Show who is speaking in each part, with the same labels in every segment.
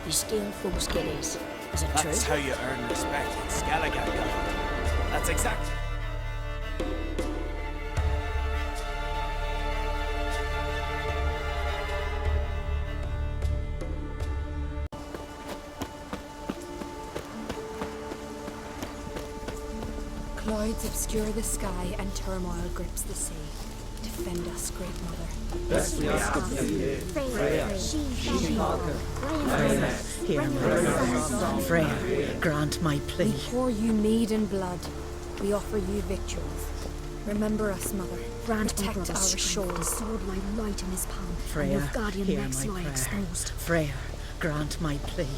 Speaker 1: You steal folks' gillies. Is it true?
Speaker 2: That's how you earn respect in Skellige. That's exact.
Speaker 3: Clouds obscure the sky and turmoil grips the sea. Defend us, Great Mother.
Speaker 4: Best we ask of thee, Freya, she-Falker,
Speaker 5: Freya, grant my
Speaker 3: We
Speaker 5: plea.
Speaker 3: pour you mead and blood. We offer you victuals. Remember us, Mother. Protect our shores.
Speaker 1: Sword lie light in his palm.
Speaker 5: Freya,
Speaker 1: and Nilfgaardian
Speaker 5: hear
Speaker 1: necks
Speaker 5: my
Speaker 1: lie
Speaker 5: prayer.
Speaker 1: exposed.
Speaker 5: Freya, grant my plea.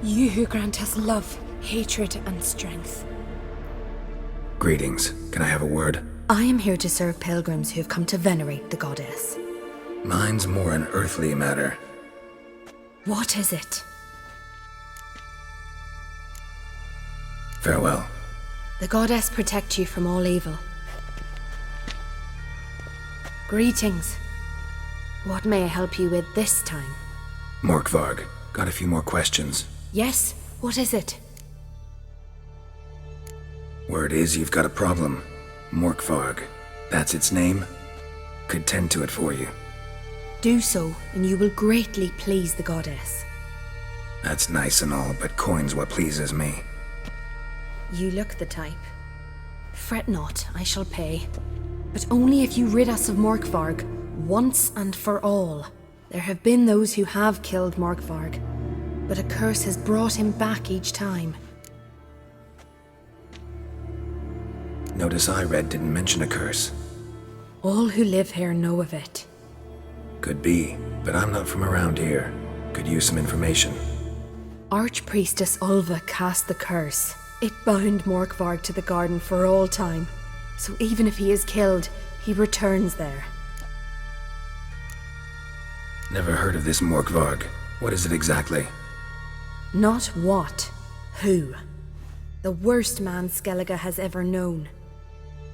Speaker 3: You who grant us love, hatred, and strength.
Speaker 6: Greetings. Can I have a word?
Speaker 3: I am here to serve pilgrims who have come to venerate the goddess.
Speaker 6: Mine's more an earthly matter.
Speaker 3: What is it?
Speaker 6: Farewell.
Speaker 3: The goddess protect you from all evil. Greetings. What may I help you with this time?
Speaker 6: Morkvarg. Got a few more questions.
Speaker 3: Yes, what is it?
Speaker 6: Word is you've got a problem. Morkvarg. That's its name? Could tend to it for you.
Speaker 3: Do so, and you will greatly please the goddess.
Speaker 6: That's nice and all, but coin's what pleases me.
Speaker 3: You look the type. Fret not, I shall pay. But only if you rid us of Morkvarg, once and for all. There have been those who have killed Morkvarg, but a curse has brought him back each time.
Speaker 6: Notice I read didn't mention a curse.
Speaker 3: All who live here know of it.
Speaker 6: Could be, but I'm not from around here. Could use some information.
Speaker 3: Archpriestess Ulva cast the curse. It bound Morkvarg to the garden for all time. So even if he is killed, he returns there.
Speaker 6: Never heard of this Morkvarg. What is it exactly?
Speaker 3: Not what, who. The worst man Skellige has ever known.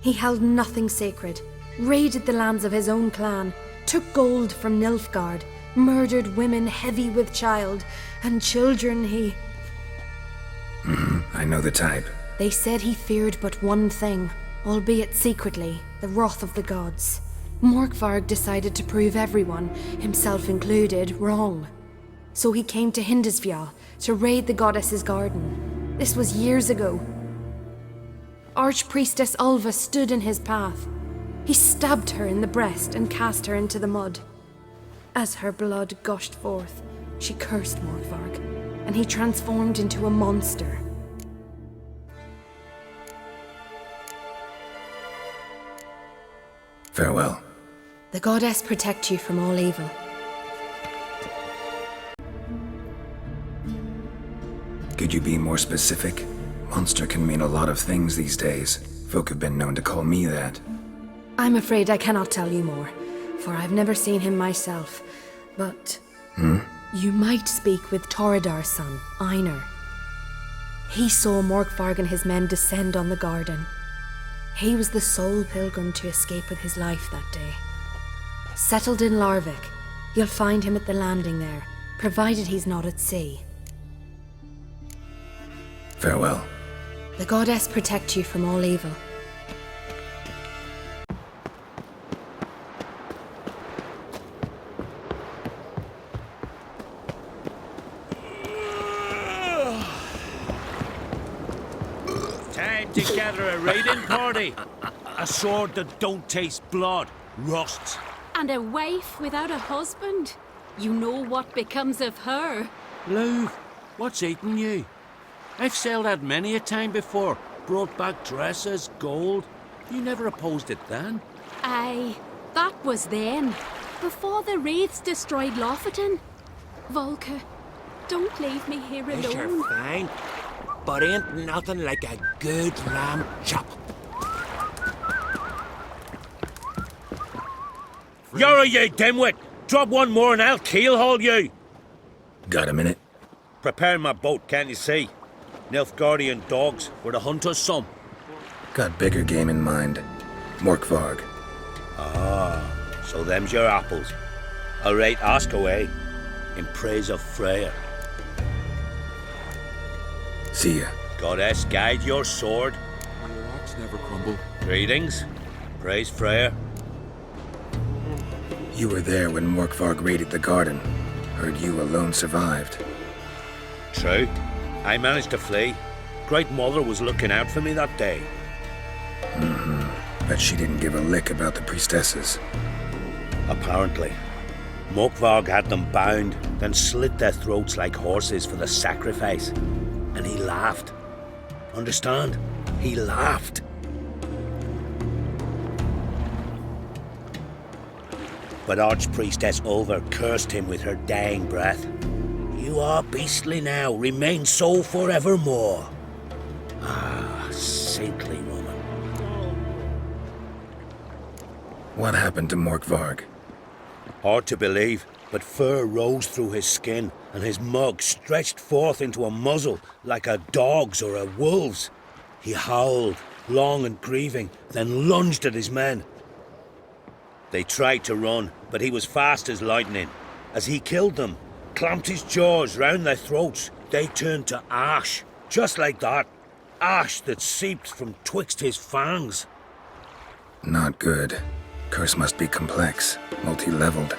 Speaker 3: He held nothing sacred, raided the lands of his own clan, took gold from Nilfgaard, murdered women heavy with child, and children he...
Speaker 6: I know the type.
Speaker 3: They said he feared but one thing, albeit secretly, the wrath of the gods. Morkvarg decided to prove everyone, himself included, wrong. So he came to Hindisfjall to raid the goddess's garden. This was years ago. Archpriestess Ulva stood in his path. He stabbed her in the breast and cast her into the mud. As her blood gushed forth, she cursed Morkvarg, and he transformed into a monster.
Speaker 6: Farewell.
Speaker 3: The goddess protect you from all evil.
Speaker 6: Could you be more specific? Monster can mean a lot of things these days. Folk have been known to call me that.
Speaker 3: I'm afraid I cannot tell you more, for I've never seen him myself. But... You might speak with Toradar's son, Einar. He saw Morkvarg and his men descend on the garden. He was the sole pilgrim to escape with his life that day. Settled in Larvik, you'll find him at the landing there, provided he's not at sea.
Speaker 6: Farewell.
Speaker 3: The goddess protect you from all evil.
Speaker 2: Time to gather a raiding party. A sword that don't taste blood rusts.
Speaker 7: And a wife without a husband? You know what becomes of her.
Speaker 8: Lou, what's eating you? I've sailed out many a time before, brought back dresses, gold. You never opposed it then.
Speaker 7: Aye, that was then, before the wraiths destroyed Lofoten. Volker, don't leave me here
Speaker 9: Yes, you're
Speaker 7: alone.
Speaker 9: fine, but ain't nothing like a good lamb chop.
Speaker 2: You're you dimwit! Drop one more and I'll keelhaul you!
Speaker 6: Got a minute?
Speaker 2: Preparing my boat, can't you see? Nilfgaardian dogs were to hunt us some.
Speaker 6: Got bigger game in mind. Morkvarg.
Speaker 2: Ah, so them's your apples. All right, ask away.
Speaker 8: in praise of Freya.
Speaker 6: See ya.
Speaker 8: Goddess, guide your sword.
Speaker 10: May your axe never crumble.
Speaker 8: Greetings. Praise Freya.
Speaker 6: You were there when Morkvarg raided the garden. Heard you alone survived.
Speaker 8: True. I managed to flee. Great Mother was looking out for me that day.
Speaker 6: But she didn't give a lick about the priestesses.
Speaker 8: Apparently. Morkvarg had them bound, then slit their throats like horses for the sacrifice. And he laughed. Understand? He laughed. But Archpriestess Ulver cursed him with her dying breath. You are beastly now, remain so forevermore. Ah, saintly woman.
Speaker 6: What happened to Morkvarg?
Speaker 8: Hard to believe, but fur rose through his skin, and his mug stretched forth into a muzzle like a dog's or a wolf's. He howled, long and grieving, then lunged at his men. They tried to run, but he was fast as lightning. As he killed them, clamped his jaws round their throats, they turned to ash, just like that. Ash that seeped from twixt his fangs.
Speaker 6: Not good. Curse must be complex, multi-leveled.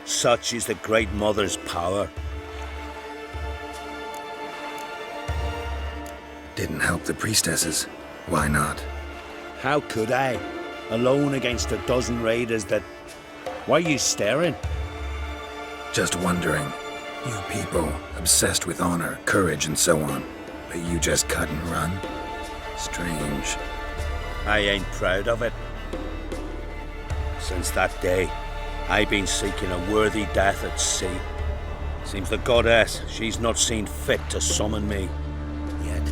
Speaker 8: Such is the Great Mother's power.
Speaker 6: Didn't help the priestesses. Why not?
Speaker 8: How could I? Alone against a dozen raiders that... Why are you staring?
Speaker 6: Just wondering. You people, obsessed with honor, courage, and so on. But you just cut and run? Strange.
Speaker 8: I ain't proud of it. Since that day, I've been seeking a worthy death at sea. Seems the goddess, she's not seen fit to summon me. Yet.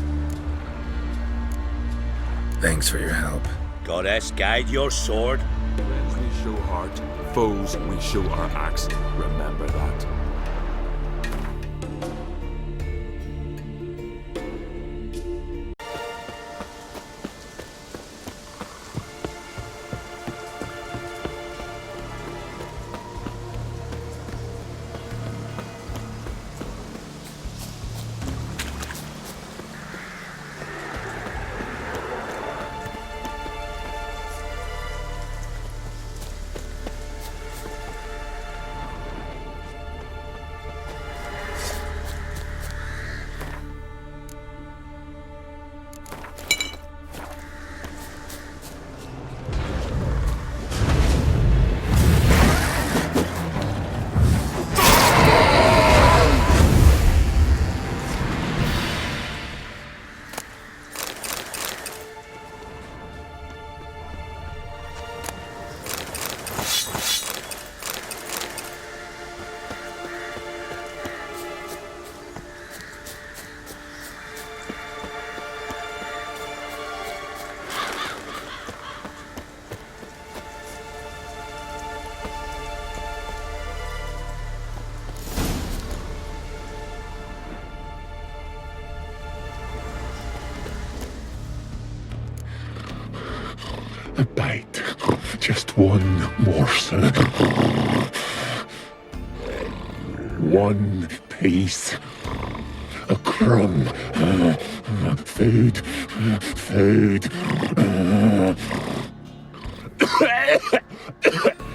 Speaker 6: Thanks for your help.
Speaker 8: Goddess, guide your sword.
Speaker 10: Friends we show heart, foes we show our axe. Remember that.
Speaker 11: A bite. Just one morsel. One piece. A crumb. Food. Food.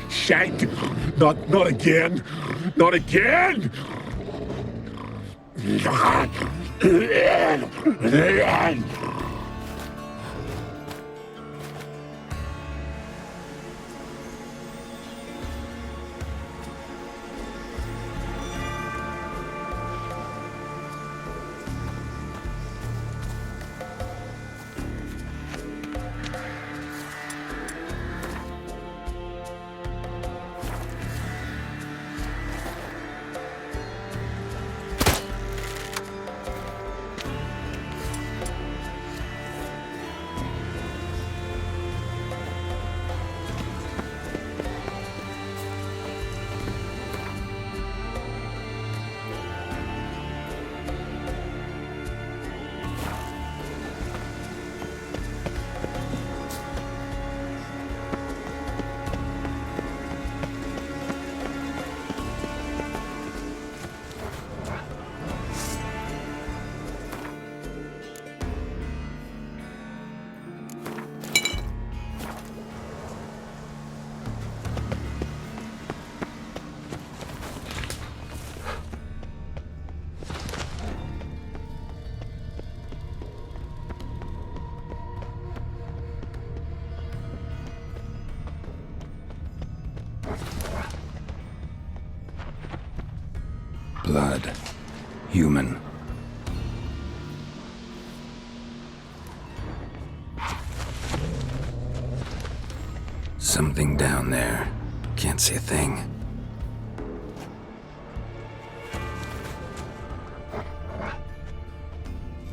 Speaker 11: Shank. Not again. Not again.
Speaker 6: Blood. Human. Something down there. Can't see a thing.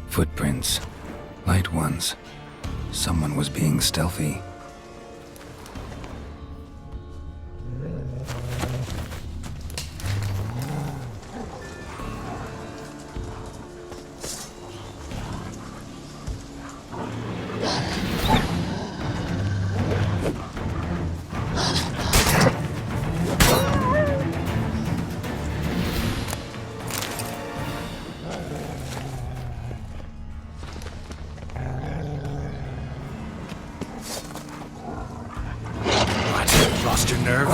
Speaker 6: Footprints. Light ones. Someone was being stealthy. Lost your nerve?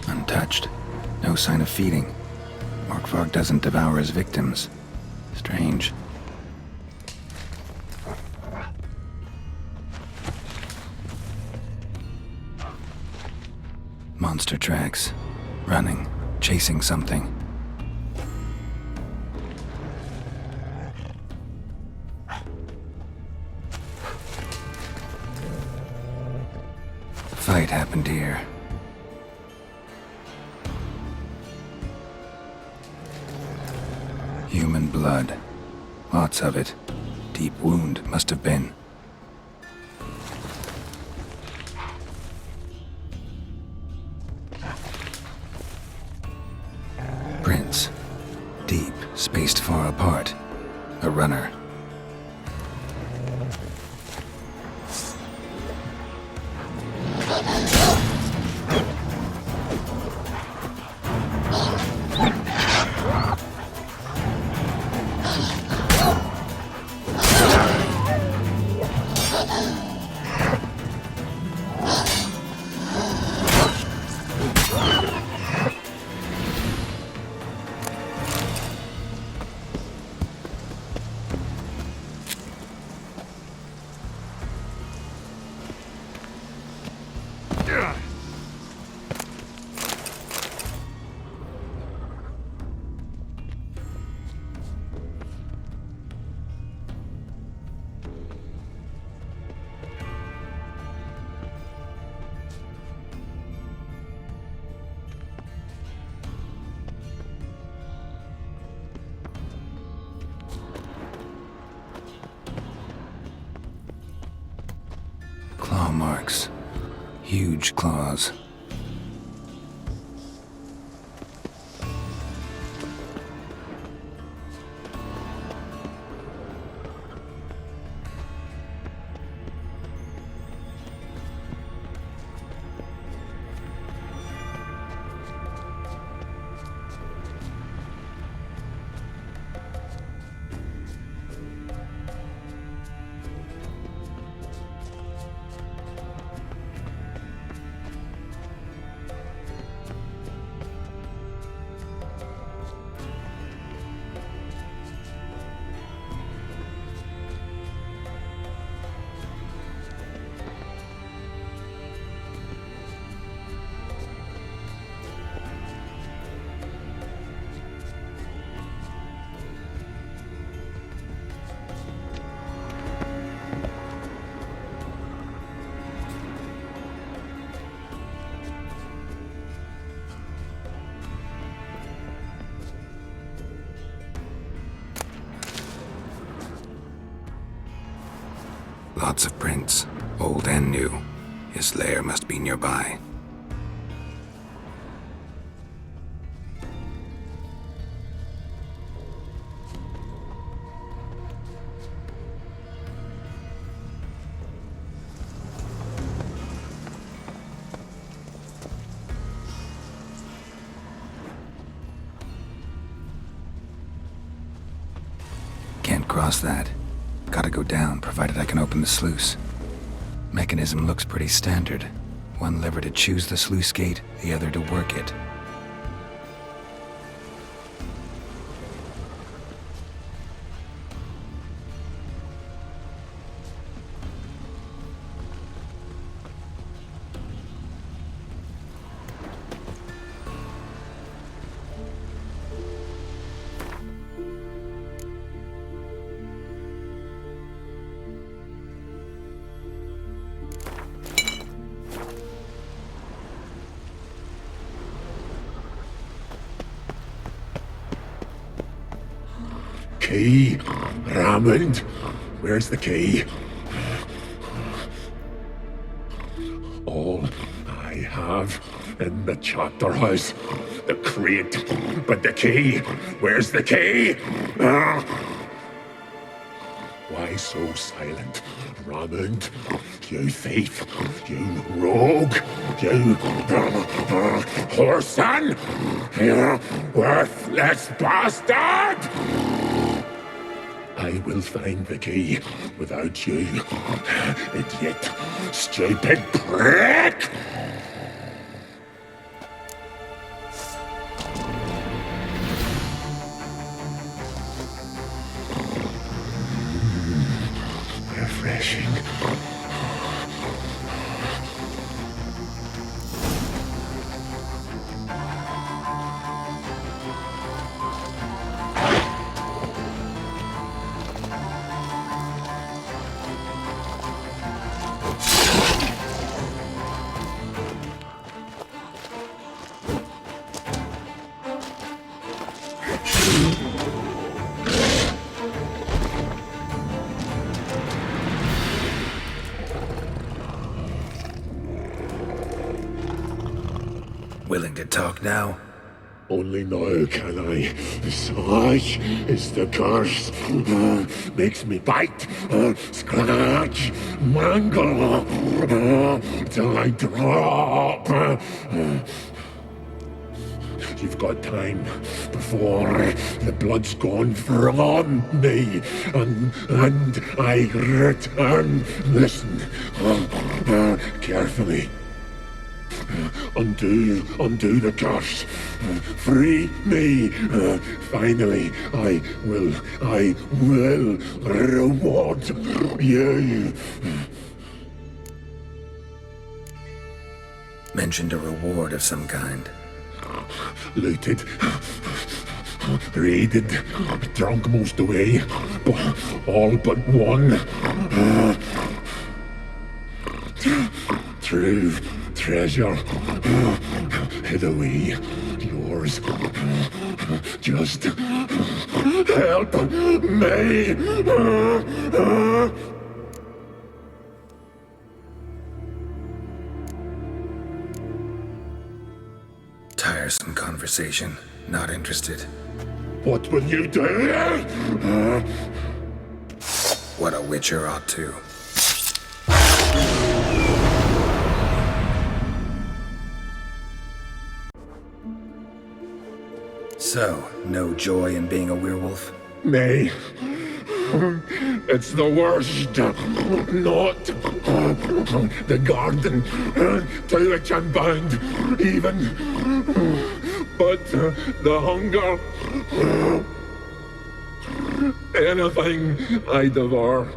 Speaker 6: Untouched. No sign of feeding. Morkvarg doesn't devour his victims. Strange. Monster tracks. Running. Chasing something. The fight happened here. Human blood. Lots of it. Deep wound must have been. Prints. Deep, spaced far apart. A runner. Claw marks. Huge claws. Lots of prints, old and new. His lair must be nearby. Can't cross that. Gotta go down, provided I can open the sluice. Mechanism looks pretty standard. One lever to choose the sluice gate, the other to work it.
Speaker 11: Key, Raymond. Where's the key? All I have in the chapter house, the crate, but the key. Where's the key? Why so silent, Raymond? You thief, you rogue, you whoreson, you worthless bastard! I will find the key without you, idiot, stupid prick! Refreshing.
Speaker 6: Willing to talk now?
Speaker 11: Only now can I. Such is the curse. Makes me bite, scratch, mangle, till I drop. You've got time before the blood's gone from me, and I return. Listen, carefully. Undo the curse. Free me. Finally, I will reward you.
Speaker 6: Mentioned a reward of some kind.
Speaker 11: Looted, raided, drunk most away, all but one. True treasure hid away, yours. Just help me.
Speaker 6: Tiresome conversation. Not interested.
Speaker 11: What will you do?
Speaker 6: What a witcher ought to. So, no joy in being a werewolf?
Speaker 11: Nay. It's the worst. Not the garden to which I'm bound, even. But the hunger. Anything I devour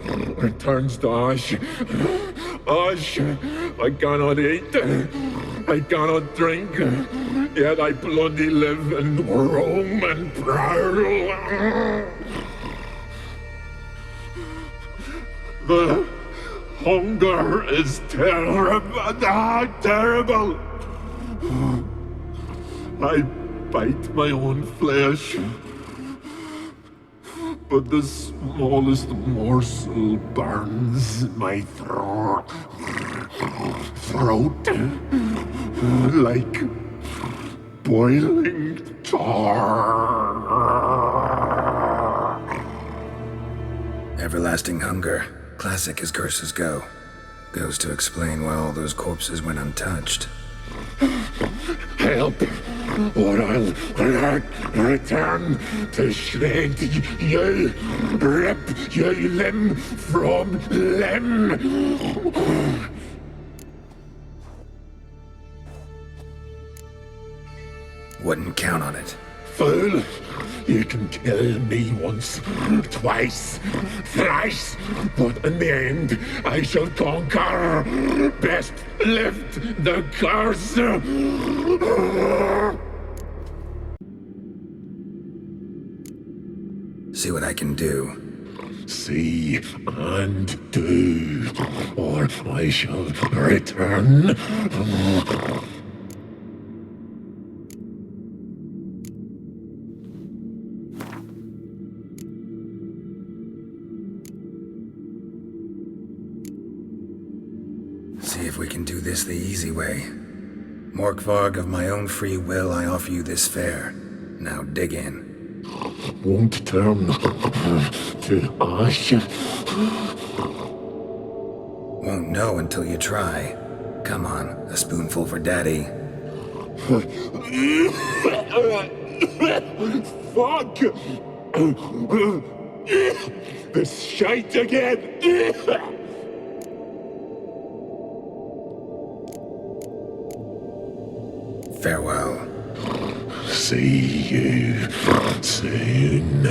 Speaker 11: turns to ash. Ash I cannot eat. I cannot drink. Yet I bloody live and roam and prowl. The hunger is terrible. Terrible. I bite my own flesh, but the smallest morsel burns my throat like boiling tar.
Speaker 6: Everlasting hunger. Classic as curses go. Goes to explain why all those corpses went untouched.
Speaker 11: Help, or I'll return to shred you, rip you limb from limb.
Speaker 6: Wouldn't count on it.
Speaker 11: Fool, you can kill me once, twice, thrice, but in the end, I shall conquer. Best lift the curse.
Speaker 6: See what I can do.
Speaker 11: See and do, or I shall return.
Speaker 6: See if we can do this the easy way. Morkvarg, of my own free will, I offer you this fare. Now dig in.
Speaker 11: Won't turn to ash.
Speaker 6: Won't know until you try. Come on, a spoonful for Daddy.
Speaker 11: Fuck! This shite again!
Speaker 6: Farewell.
Speaker 11: See you soon.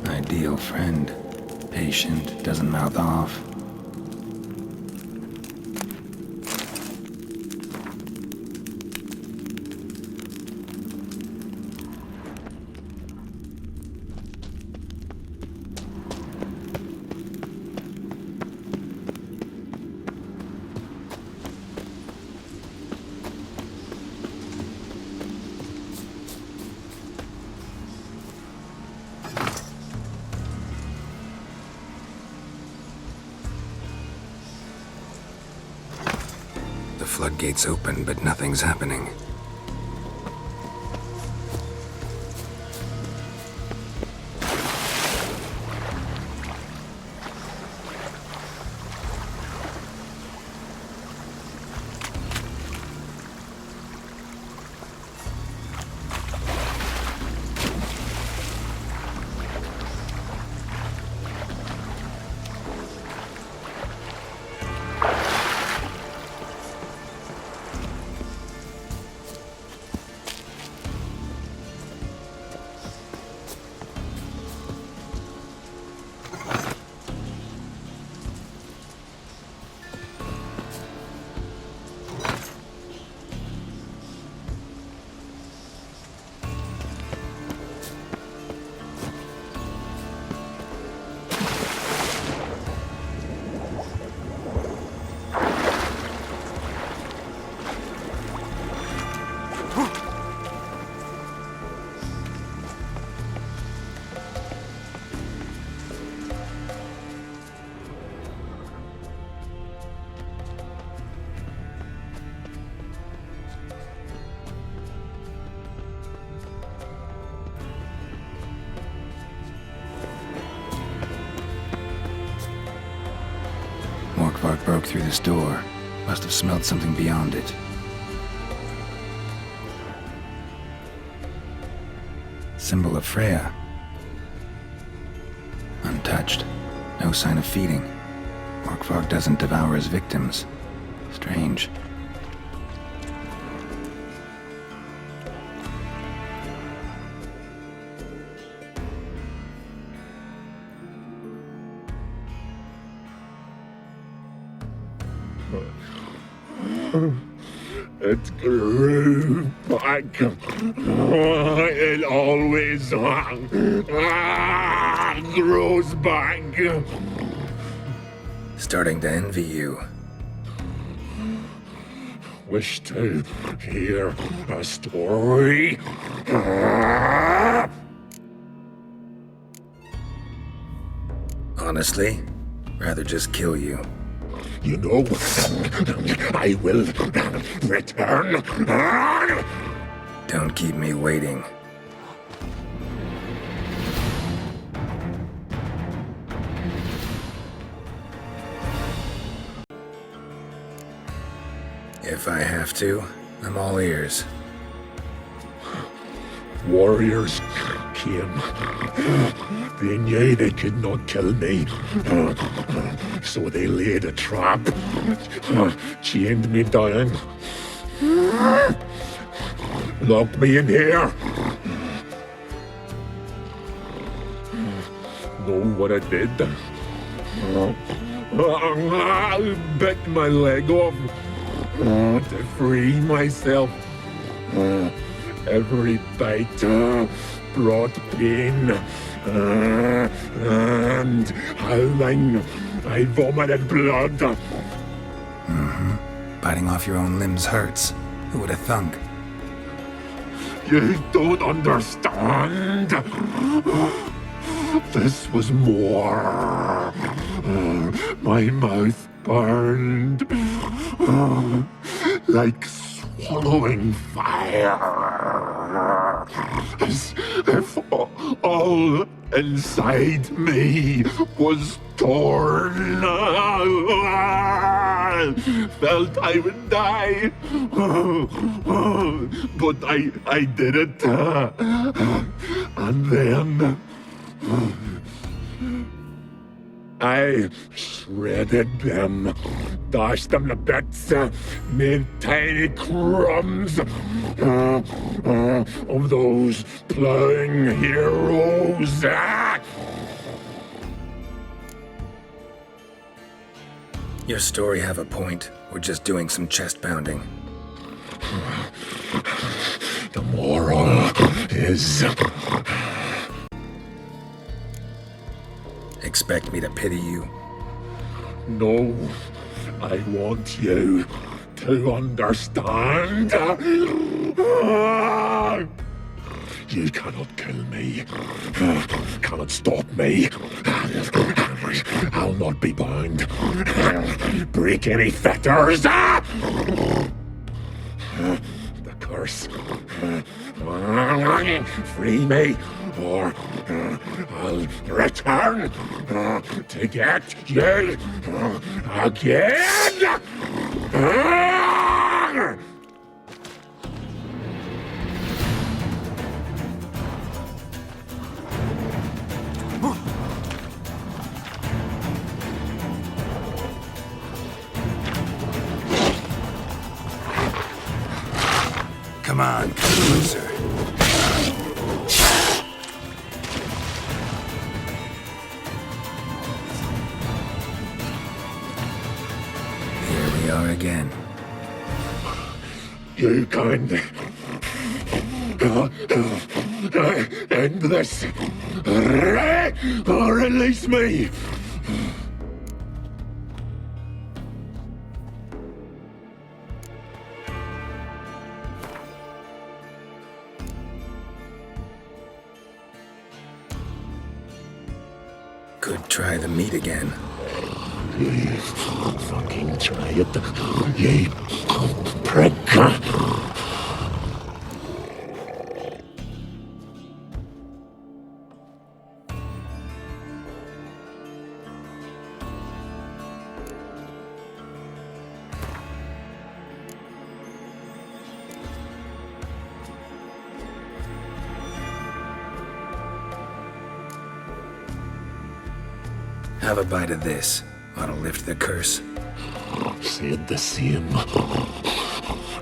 Speaker 6: Ideal friend. Patient, doesn't mouth off. The floodgates open, but nothing's happening. Morkvarg broke through this door. Must have smelled something beyond it. Symbol of Freya. Untouched. No sign of feeding. Morkvarg doesn't devour his victims. Strange.
Speaker 11: It grew back. It always grows back.
Speaker 6: Starting to envy you.
Speaker 11: Wish to hear a story?
Speaker 6: Honestly, rather just kill you.
Speaker 11: You know, I will return.
Speaker 6: Don't keep me waiting. If I have to, I'm all ears.
Speaker 11: Warriors came. They knew they could not kill me. So they laid a trap. Chained me down. Locked me in here. Know what I did? I bit my leg off to free myself. Every bite brought pain, and howling, I vomited blood.
Speaker 6: Biting off your own limbs hurts. Who would have thunk?
Speaker 11: You don't understand. This was more. My mouth burned like swallowing fire. As if all inside me was torn. Felt I would die. But I did it. And then I shredded them, dashed them to bits, made tiny crumbs of those plowing heroes.
Speaker 6: Your story have a point. We're just doing some chest pounding.
Speaker 11: The moral is...
Speaker 6: Expect me to pity you?
Speaker 11: No, I want you to understand. You cannot kill me. Cannot stop me. I'll not be bound. Break any fetters. The curse. Free me, or I'll return to get you again.
Speaker 6: Come on, come closer. Here we are again.
Speaker 11: You can end this. Or release me.
Speaker 6: Could try the meat again.
Speaker 11: Fucking try it, you prick.
Speaker 6: Have a bite of this. Ought to lift the curse.
Speaker 11: Said the same.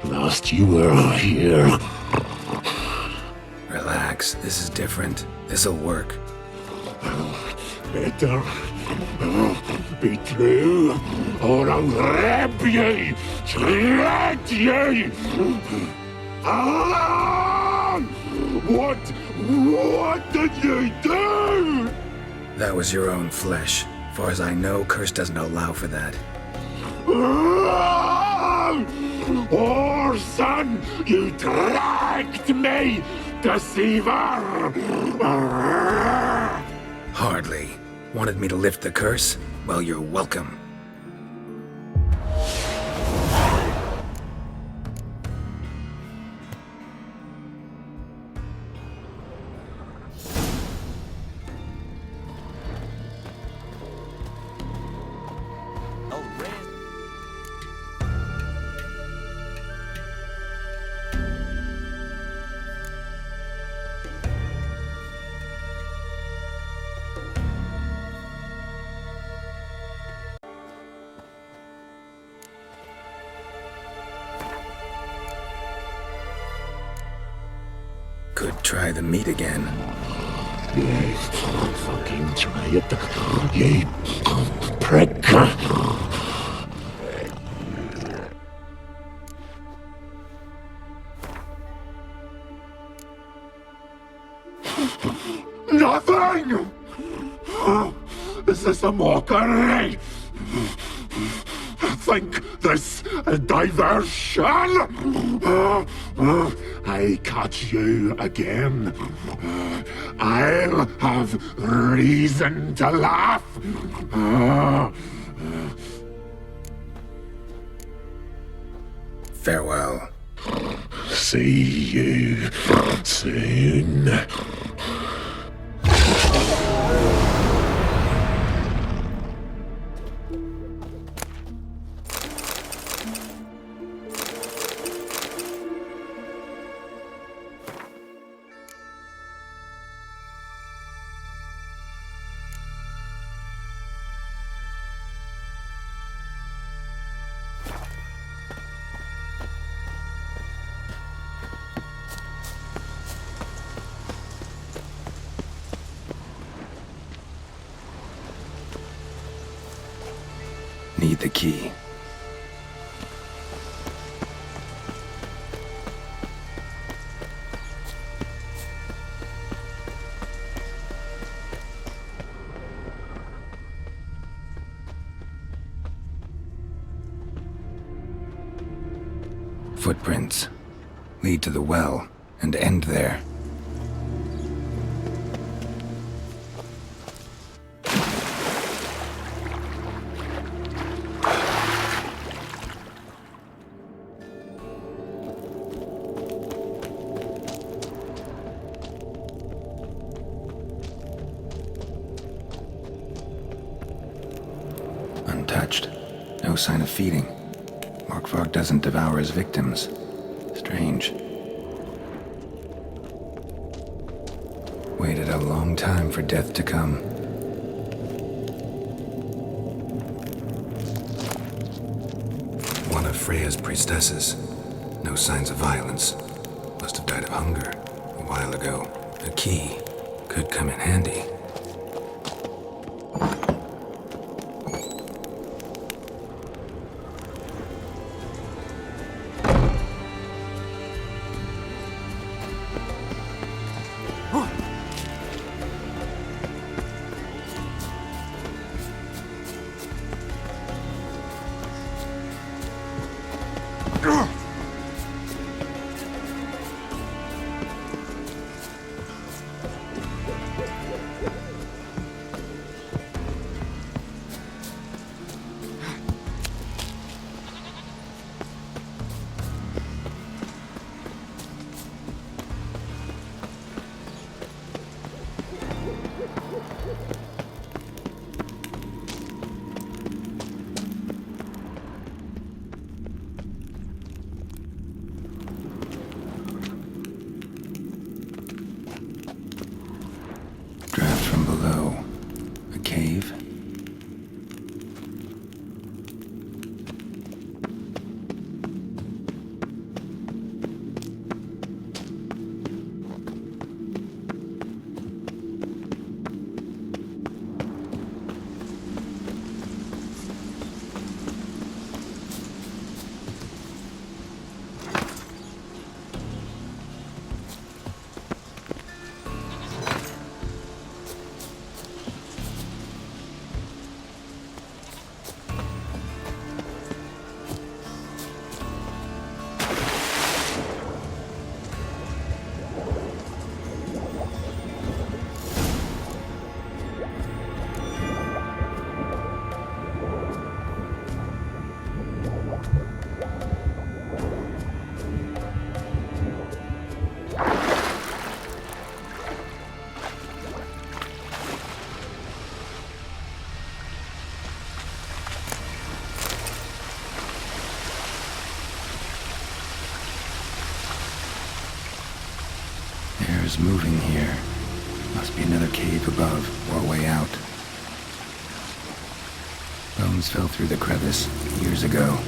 Speaker 11: Last you were here.
Speaker 6: Relax. This is different. This'll work.
Speaker 11: Better be true, or I'll rip you, shred you. Ah! What did you do?
Speaker 6: That was your own flesh. Far as I know, curse doesn't allow for that.
Speaker 11: Oh, son, you dragged me, deceiver!
Speaker 6: Hardly. Wanted me to lift the curse? Well, you're welcome. Could try the meat again.
Speaker 11: Yes, fucking try it, you prick. Nothing! Is this a mockery? Think this a diversion? I catch you again. I'll have reason to laugh.
Speaker 6: Farewell.
Speaker 11: See you soon.
Speaker 6: Need the key. Footprints lead to the well and end there. Untouched. No sign of feeding. Morkvarg doesn't devour his victims. Strange. Waited a long time for death to come. One of Freya's priestesses. No signs of violence. Must have died of hunger a while ago. A key could come in handy. Air's moving here. Must be another cave above, or a way out. Bones fell through the crevice years ago.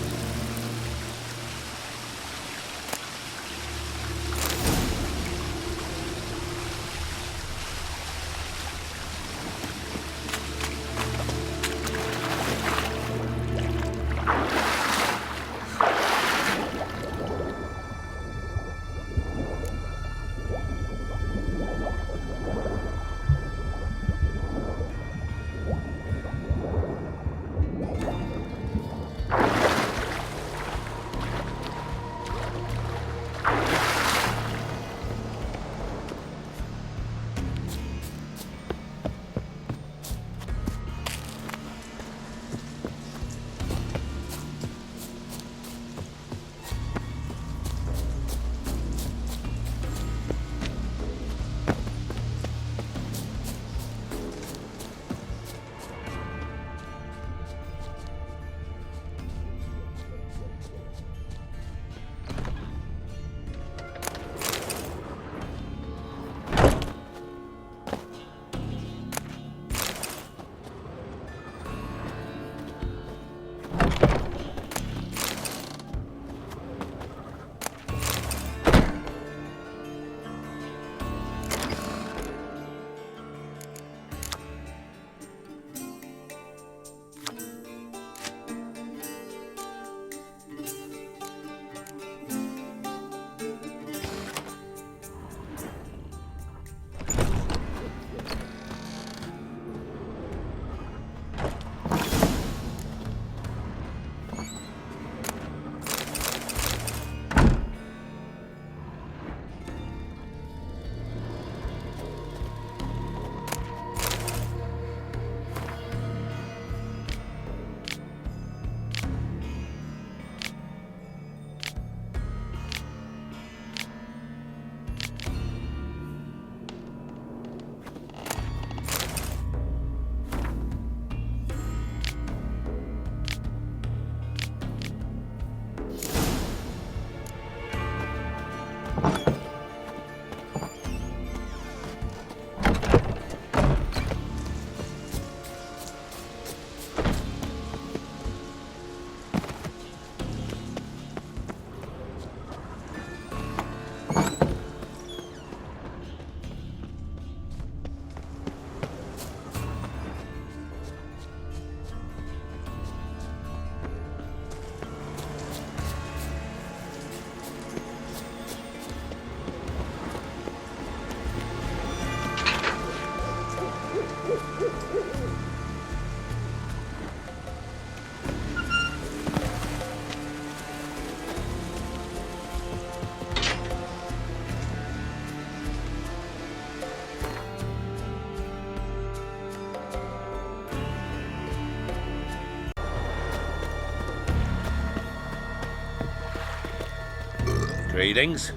Speaker 8: Greetings.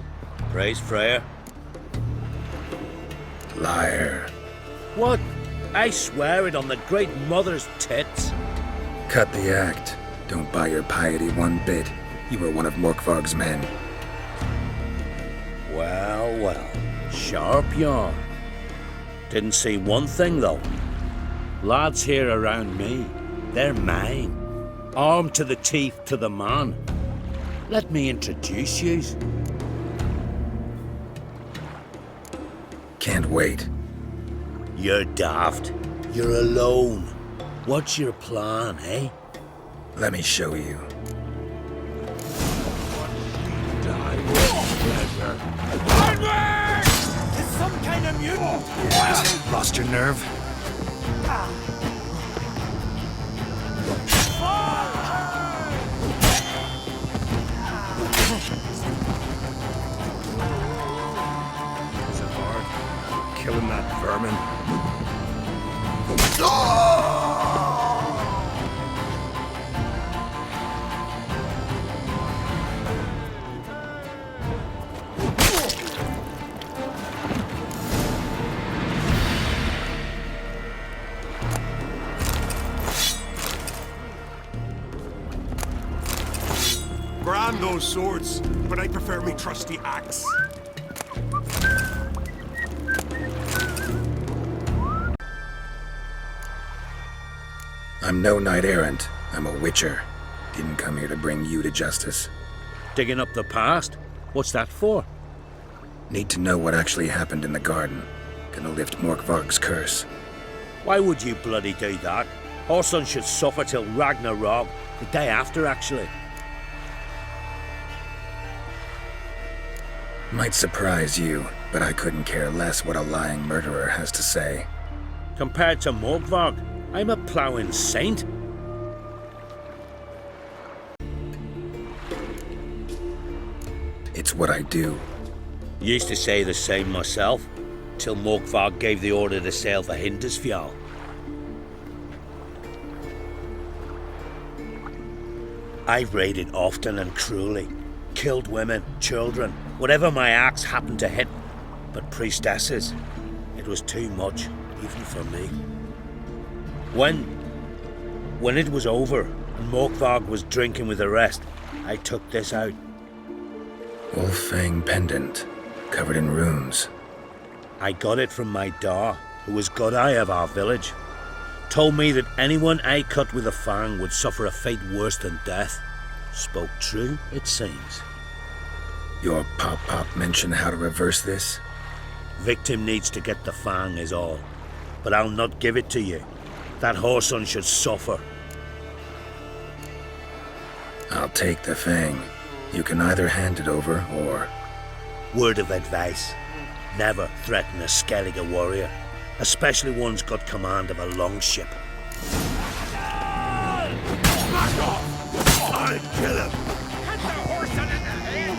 Speaker 8: Praise Freya.
Speaker 6: Liar.
Speaker 8: What? I swear it on the Great Mother's tits.
Speaker 6: Cut the act. Don't buy your piety one bit. You were one of Morkvarg's men.
Speaker 8: Well, well. Sharp yarn. Didn't see one thing, though. Lads here around me, they're mine. Armed to the teeth to the man. Let me introduce yous.
Speaker 6: Can't wait.
Speaker 8: You're daft. You're alone. What's your plan, eh?
Speaker 6: Let me show you.
Speaker 9: It's some kind of mutant!
Speaker 6: What? Lost your nerve?
Speaker 10: Killing that vermin.
Speaker 12: Grand those swords, but I prefer me trusty axe.
Speaker 6: I'm no knight errant. I'm a witcher. Didn't come here to bring you to justice.
Speaker 2: Digging up the past? What's that for?
Speaker 6: Need to know what actually happened in the garden. Gonna lift Morkvarg's curse.
Speaker 2: Why would you bloody do that? Our son should suffer till Ragnarok, the day after, actually.
Speaker 6: Might surprise you, but I couldn't care less what a lying murderer has to say.
Speaker 2: Compared to Morkvarg, I'm a ploughing saint.
Speaker 6: It's what I do.
Speaker 2: Used to say the same myself, till Morkvarg gave the order to sail for Hindisfjall. I've raided often and cruelly, killed women, children, whatever my axe happened to hit. But priestesses, it was too much, even for me. When it was over and Morkvarg was drinking with the rest, I took this out.
Speaker 6: Wolf fang pendant, covered in runes.
Speaker 2: I got it from my da, who was godeye of our village. Told me that anyone I cut with a fang would suffer a fate worse than death. Spoke true, it seems.
Speaker 6: Your pop mentioned how to reverse this?
Speaker 2: Victim needs to get the fang is all. But I'll not give it to you. That whoreson should suffer.
Speaker 6: I'll take the fang. You can either hand it over or...
Speaker 2: Word of advice. Never threaten a Skellige warrior. Especially one's got command of a longship.
Speaker 11: Back off! I'll kill him!
Speaker 9: Hit the horse in the head!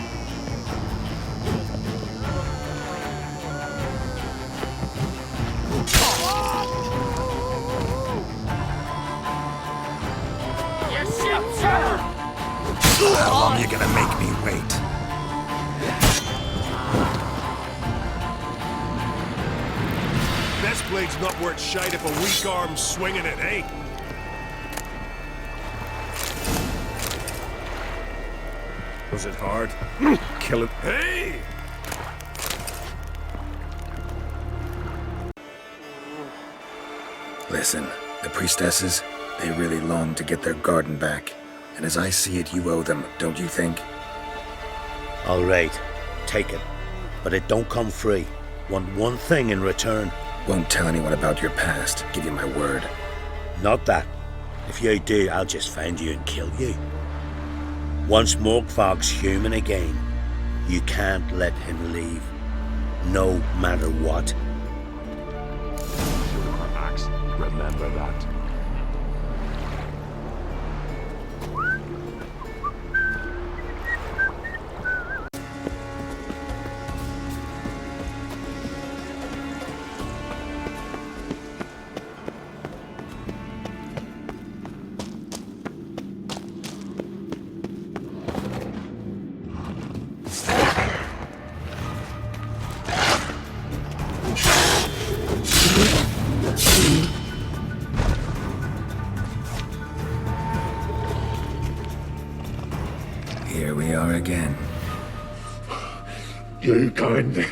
Speaker 9: Yes, sir!
Speaker 6: How long you gonna make me wait?
Speaker 11: This blade's not worth shite if a weak arm's swinging it, eh? Was it hard? Kill it. Hey!
Speaker 6: Listen, the priestesses, they really long to get their garden back. And as I see it, you owe them, don't you think?
Speaker 2: All right, take it. But it don't come free. Want one thing in return.
Speaker 6: Won't tell anyone about your past, give you my word.
Speaker 2: Not that. If you do, I'll just find you and kill you. Once Morkvarg's human again, you can't let him leave. No matter what.
Speaker 10: Show our axe. Remember that.
Speaker 6: Here we are again.
Speaker 11: You can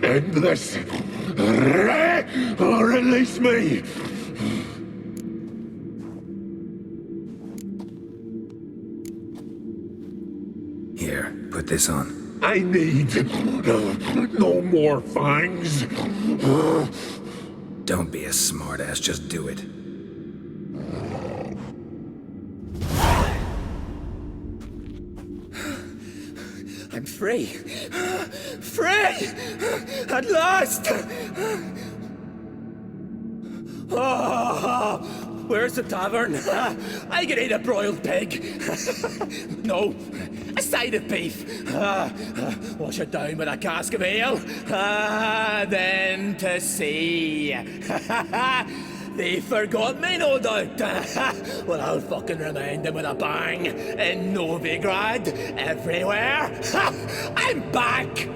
Speaker 11: end this. Or release me.
Speaker 6: Here, put this on.
Speaker 11: I need no more fangs.
Speaker 6: Don't be a smartass, just do it.
Speaker 9: I'm free. Free! At last! Oh, where's the tavern? I can eat a broiled pig. No, a side of beef. Wash it down with a cask of ale. Then to sea. They forgot me, no doubt. Well, I'll fucking remind them with a bang. In Novigrad, everywhere. I'm back!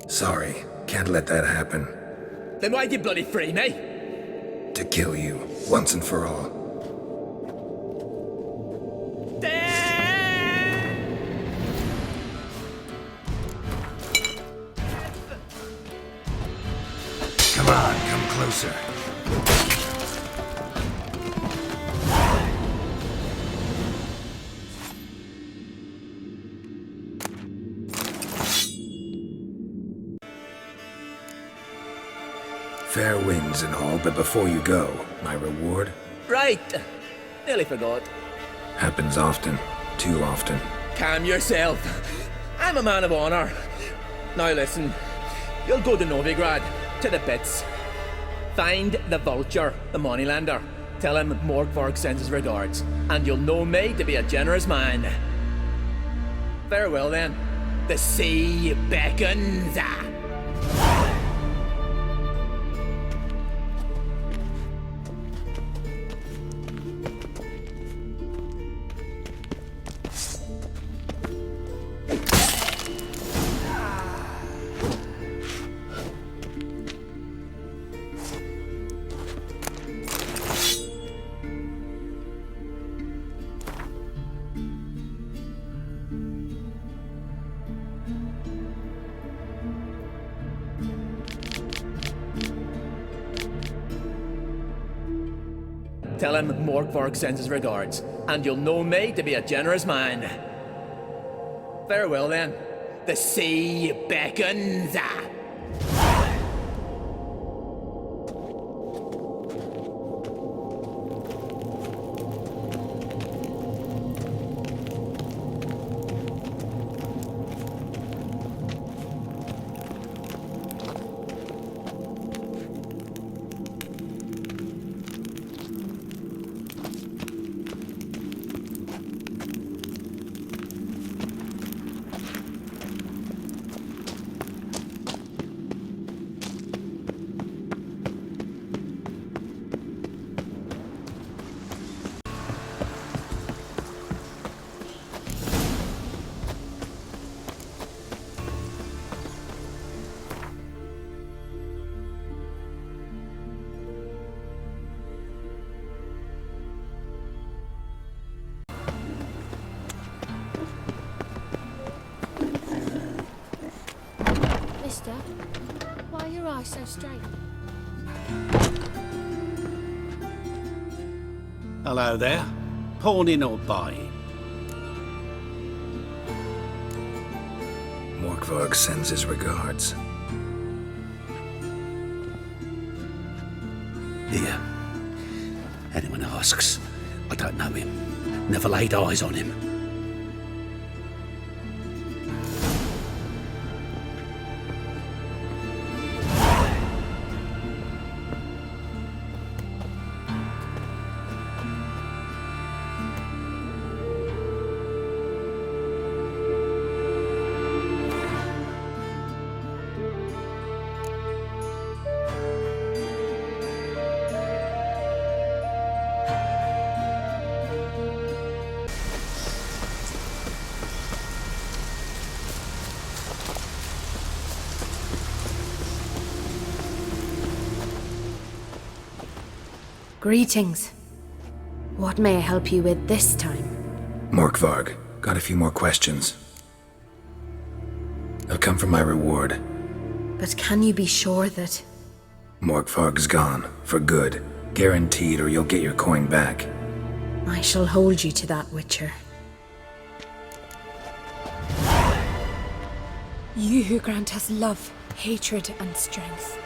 Speaker 6: Sorry, can't let that happen.
Speaker 9: Then why'd you bloody free me?
Speaker 6: To kill you, once and for all. fair winds and all, but before you go, my reward?
Speaker 9: Right. Nearly forgot.
Speaker 6: Happens often. Too often.
Speaker 9: Calm yourself. I'm a man of honor. Now listen. You'll go to Novigrad, to the pits. Find the vulture, the moneylender. Tell him Morkvarg sends his regards, and you'll know me to be a generous man. Farewell then. The sea beckons. Tell him Morkvarg sends his regards, and you'll know me to be a generous man. Farewell then. The sea beckons.
Speaker 4: Mister, why are your eyes so straight?
Speaker 12: Hello there. Pawning or buying?
Speaker 6: Morkvarg sends his regards.
Speaker 12: Here. Anyone asks, I don't know him. Never laid eyes on him.
Speaker 3: Greetings. What may I help you with this time?
Speaker 6: Morkvarg, got a few more questions. They'll come from my reward.
Speaker 3: But can you be sure that...
Speaker 6: Morkvarg's gone, for good. Guaranteed, or you'll get your coin back.
Speaker 3: I shall hold you to that, Witcher. You who grant us love, hatred, and strength.